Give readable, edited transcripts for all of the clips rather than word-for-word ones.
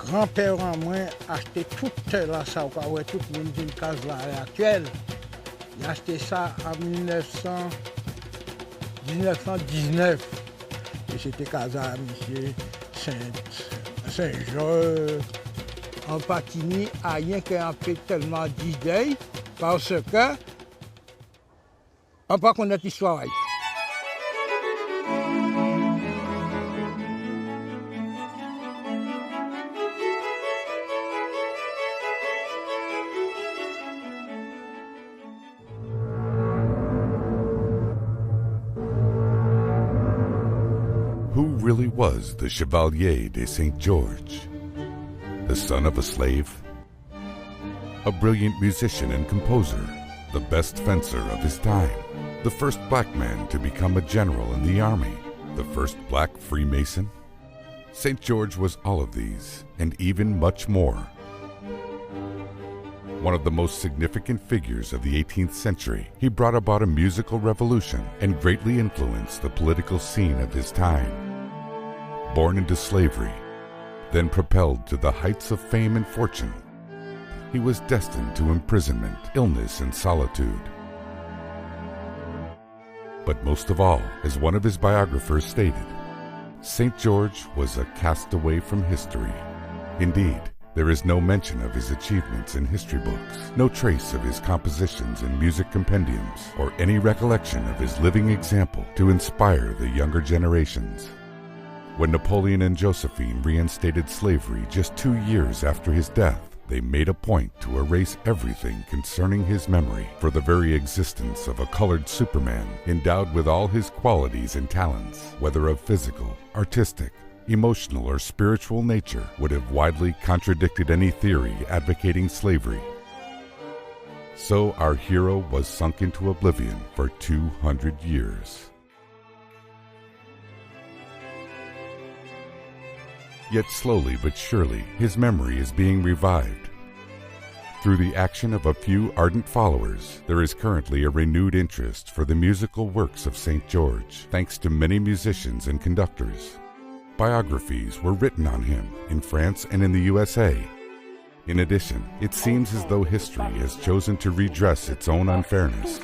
grand-père en moi a acheté tout là, ça, ouais, tout le monde d'une case là actuelle. Il a acheté ça en 1919. Et c'était casa à monsieur Saint-Georges en Patini, à rien qu'un fait tellement d'idées, parce que on ne peut pas connaître l'histoire. Who really was the Chevalier de Saint-Georges? The son of a slave? A brilliant musician and composer, the best fencer of his time, the first black man to become a general in the army, the first black Freemason? St. George was all of these, and even much more. One of the most significant figures of the 18th century, he brought about a musical revolution and greatly influenced the political scene of his time. Born into slavery, then propelled to the heights of fame and fortune, he was destined to imprisonment, illness, and solitude. But most of all, as one of his biographers stated, St. George was a castaway from history. Indeed, there is no mention of his achievements in history books, no trace of his compositions in music compendiums, or any recollection of his living example to inspire the younger generations. When Napoleon and Josephine reinstated slavery just 2 years after his death, they made a point to erase everything concerning his memory, for the very existence of a colored Superman endowed with all his qualities and talents, whether of physical, artistic, emotional, or spiritual nature, would have widely contradicted any theory advocating slavery. So our hero was sunk into oblivion for 200 years. Yet slowly but surely, his memory is being revived. Through the action of a few ardent followers, there is currently a renewed interest for the musical works of St. George, thanks to many musicians and conductors. Biographies were written on him in France and in the USA. In addition, it seems as though history has chosen to redress its own unfairness.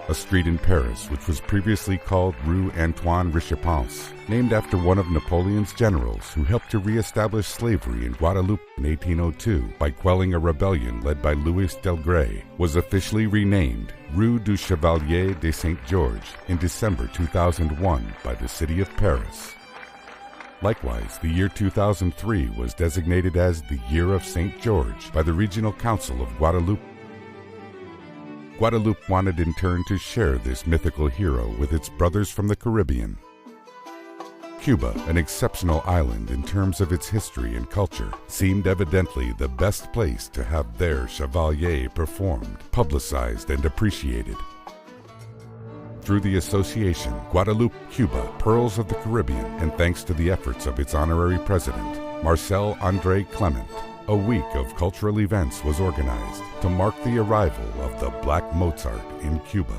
A street in Paris, which was previously called Rue Antoine Richepanse, named after one of Napoleon's generals who helped to re-establish slavery in Guadeloupe in 1802 by quelling a rebellion led by Louis Delgray, was officially renamed Rue du Chevalier de Saint-Georges in December 2001 by the city of Paris. Likewise, the year 2003 was designated as the Year of St. George by the Regional Council of Guadeloupe. Guadeloupe wanted in turn to share this mythical hero with its brothers from the Caribbean. Cuba, an exceptional island in terms of its history and culture, seemed evidently the best place to have their Chevalier performed, publicized, and appreciated. Through the association Guadeloupe, Cuba, Pearls of the Caribbean, and thanks to the efforts of its honorary president, Marcel André Clement, a week of cultural events was organized to mark the arrival of the Black Mozart in Cuba.